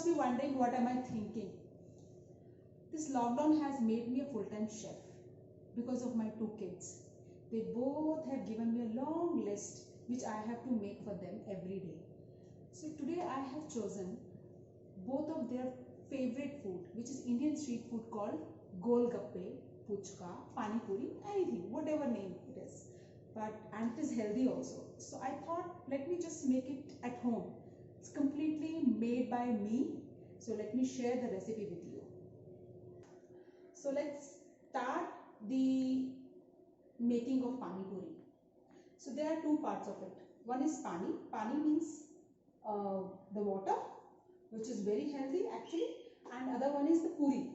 be wondering, what am I thinking? This lockdown has made me a full-time chef because of my two kids. They both have given me a long list which I have to make for them every day. So today I have chosen both of their favorite food, which is Indian street food called Golgappe, Puchka, Pani Puri, anything, whatever name it is. And it is healthy also. So I thought, let me just make it at home. It's completely made by me. So let me share the recipe with you. So let's start the making of Pani Puri. So there are two parts of it. One is Pani. Pani means the water, which is very healthy actually. And other one is the Puri.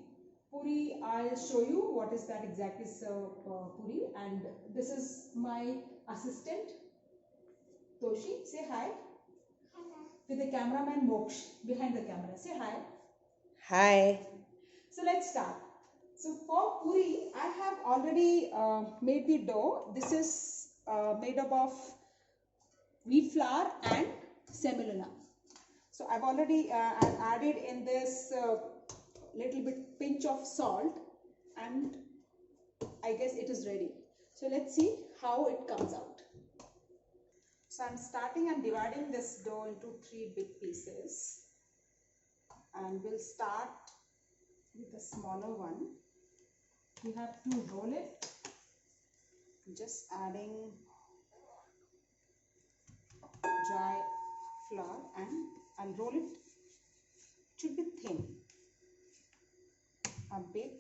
Puri, I'll show you what is that exactly. So Puri, and this is my assistant Toshi. Say hi. Hello. With the cameraman Moksh behind the camera. Say hi. Hi. So let's start. So for Puri, I have already made the dough. This is made up of wheat flour and semolina. So I've already added in this little bit pinch of salt, and I guess it is ready. So let's see how it comes out. So I'm dividing this dough into 3 big pieces, and we'll start with the smaller one. You have to roll it, just adding dry flour, and I'll roll it. It should be thin, a big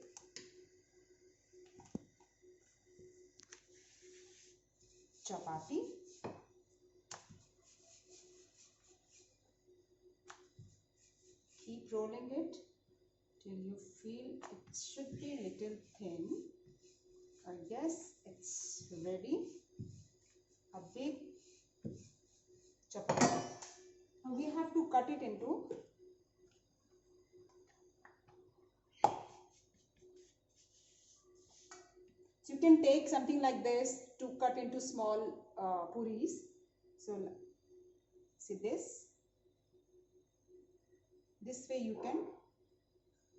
chapati. Keep rolling it till you feel it should be a little thin. I guess it's ready. A big chapati. Now we have to cut it into so you can take something like this to cut into small puris. So see this way you can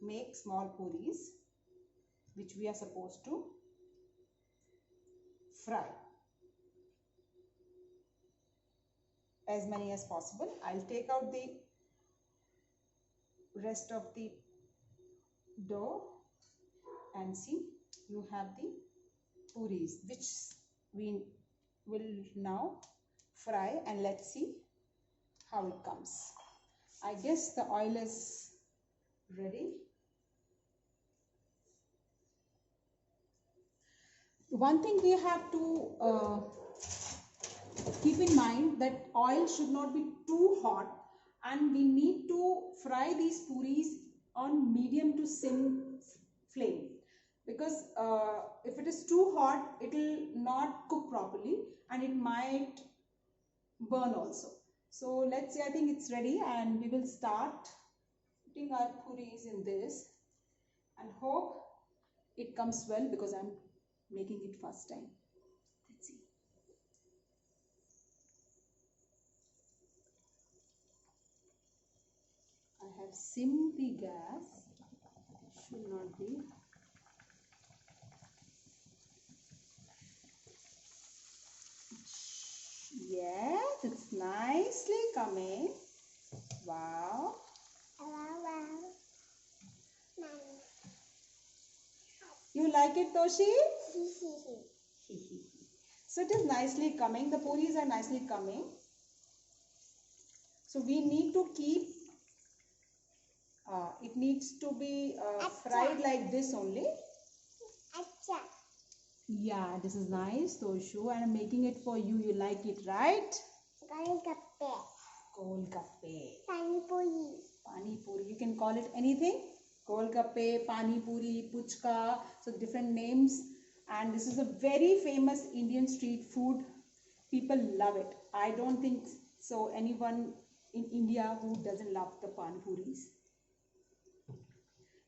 make small puris, which we are supposed to fry as many as possible. I'll take out the rest of the dough, and see, you have the puris, which we will now fry, and let's see how it comes. I guess the oil is ready. One thing we have to keep in mind, that oil should not be too hot, and we need to fry these puris on medium to sim flame, because if it is too hot, it will not cook properly and it might burn also. So let's see, I think it's ready, and we will start putting our puris in this and hope it comes well, because I'm making it first time. Let's see. I have simmed the gas. Should not be. Yes, it's nicely coming. Wow. You like it, Toshi? So it is nicely coming. The puris are nicely coming. So we need to keep, it needs to be fried like this only. Yeah, this is nice, Toshu, and I'm making it for you. You like it, right? Golgappe. Pani Puri. Pani Puri. You can call it anything. Golgappe, Pani Puri, Puchka. So different names. And this is a very famous Indian street food. People love it. I don't think so anyone in India who doesn't love the Pani Puris.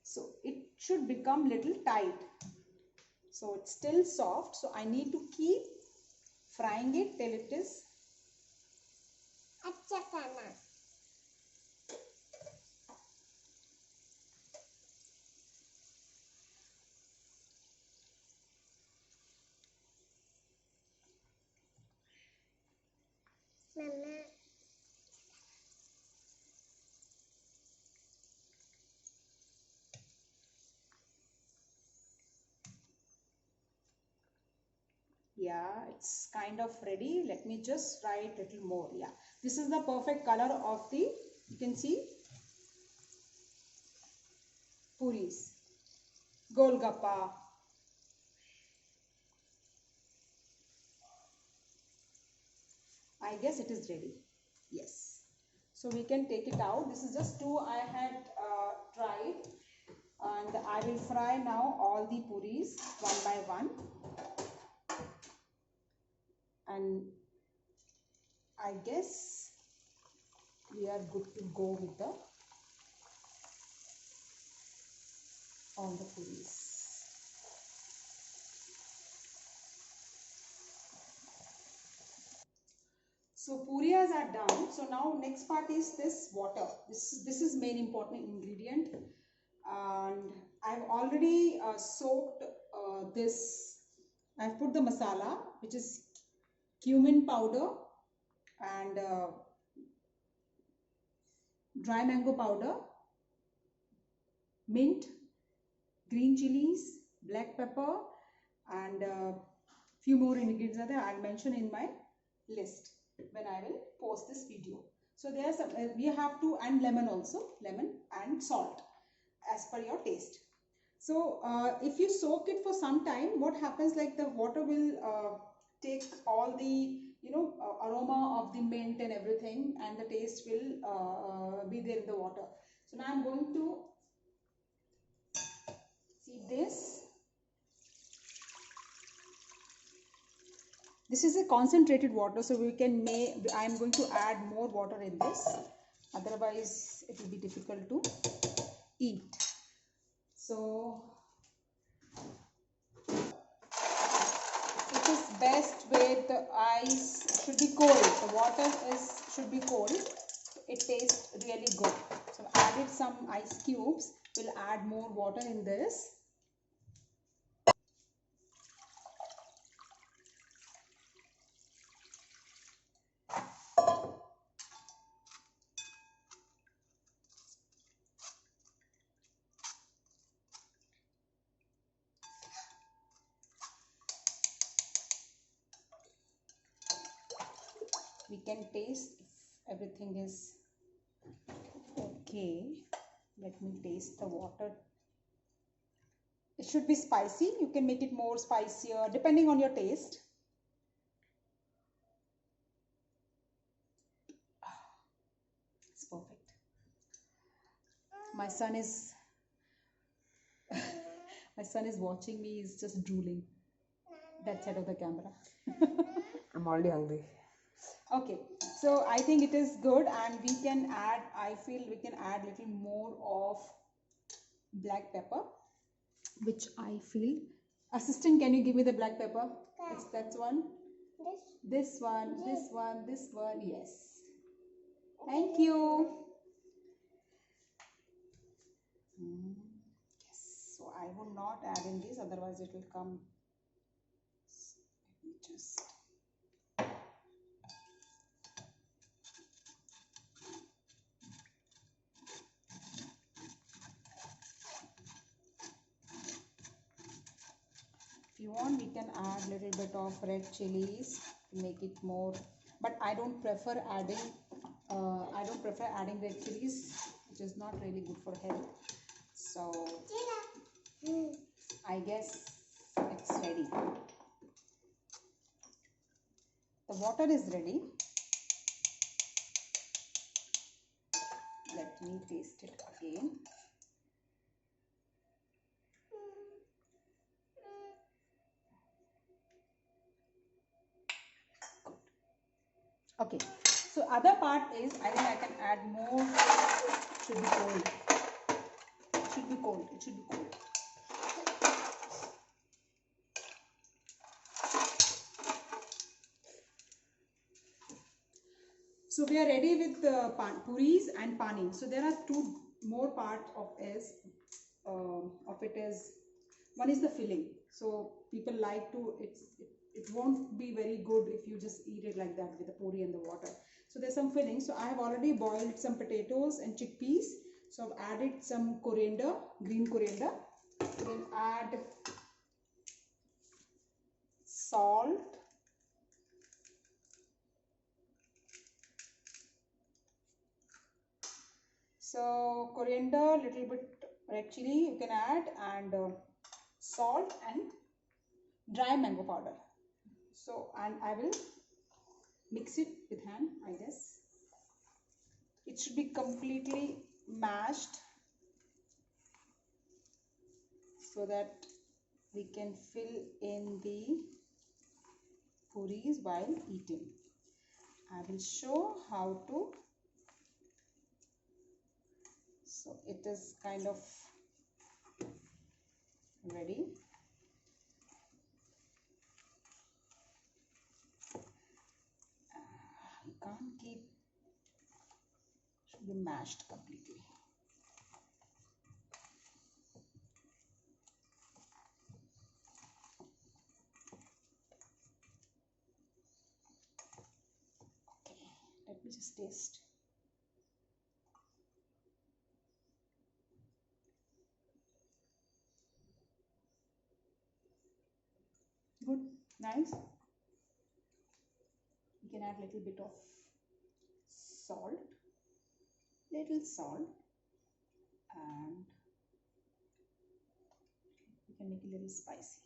So it should become little tight. So it's still soft. So I need to keep frying it till it is Yeah, it's kind of ready. Let me just fry it a little more. Yeah, this is the perfect color of the, you can see, puris, golgappa. I guess it is ready. Yes. So we can take it out. This is just two I had tried, and I will fry now all the puris one by one. And I guess we are good to go with all the puris. So purias are done. So now next part is this water. This is main important ingredient, and I've already soaked this. I've put the masala, which is cumin powder and dry mango powder, mint, green chilies, black pepper, and few more ingredients are there. I'll mention in my list when I will post this video. So there's we have to, and lemon also, lemon and salt as per your taste. So if you soak it for some time, what happens, like the water will take all the aroma of the mint and everything, and the taste will be there in the water. So now I'm going to see this. This is a concentrated water, so we can make, I am going to add more water in this, otherwise it will be difficult to eat. So it is best with the ice. It should be cold. The water should be cold. It tastes really good. So added some ice cubes. We'll add more water in this. We can taste if everything is okay. Let me taste the water. It should be spicy. You can make it more spicier depending on your taste. It's perfect. My son is my son is watching me. He's just drooling that side of the camera. I'm already hungry. Okay, so I think it is good, and we can add, I feel we can add little more of black pepper, which I feel. Assistant, can you give me the black pepper? That's one. This one, this one, this one. Yes. Thank you. Yes. So I will not add in this, otherwise it will come. Let me just. If you want, we can add little bit of red chilies to make it more, but I don't prefer adding red chilies, which is not really good for health. So I guess it's ready. The water is ready. Let me taste it again. Okay, so other part is, I think I can add more. It should be cold. It should be cold. It should be cold. So we are ready with the puris and pani. So there are two more parts of it is, one is the filling. So people like to, it won't be very good if you just eat it like that with the puri and the water. So there's some filling. So I have already boiled some potatoes and chickpeas. So I've added some coriander, green coriander. We'll add salt. So coriander, little bit red chili you can add, and salt and dry mango powder. So, and I will mix it with hand, I guess. It should be completely mashed so that we can fill in the puris while eating. I will show how to. So it is kind of ready. You can't keep, should be mashed completely. Okay, let me just taste. Good, nice. You can add little bit of salt, and you can make it a little spicy.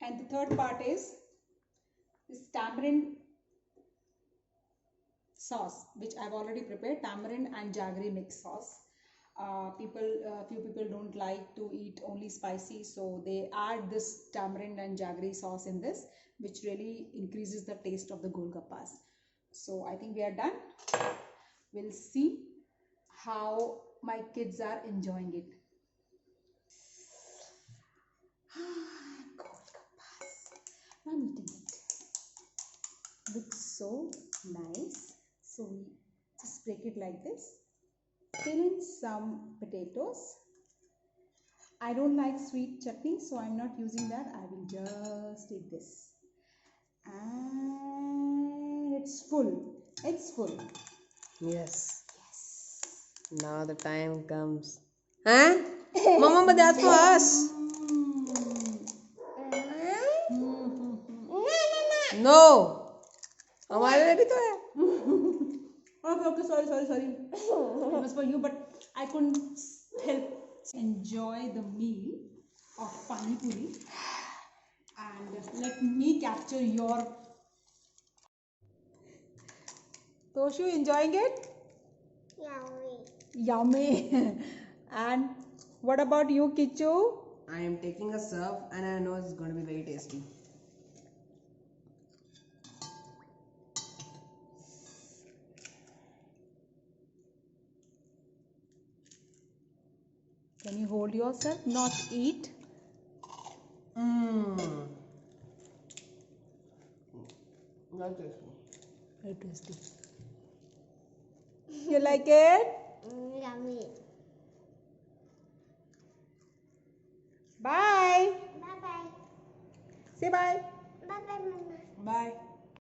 And the third part is this tamarind sauce, which I've already prepared, tamarind and jaggery mix sauce. Few people don't like to eat only spicy, so they add this tamarind and jaggery sauce in this, which really increases the taste of the golgappas. So I think we are done. We'll see how my kids are enjoying it. Golgappas. I'm eating it. Looks so nice. So we just break it like this. Fill in some potatoes. I don't like sweet chutney, so I'm not using that. I will just take this. And it's full. It's full. Yes. Yes. Now the time comes. Huh? Mama, but that's for us. No. हमारे लिए भी तो है. Okay, sorry. It was for you, but I couldn't help enjoy the meal of pani puri. And let me capture your. Toshu, enjoying it? Yummy. And what about you, Kichu? I am taking a serve and I know it's going to be very tasty. Can you hold yourself, not eat? Very tasty. Very tasty. You like it? Yummy. Bye. Bye bye. Say bye. Bye bye, Mama. Bye.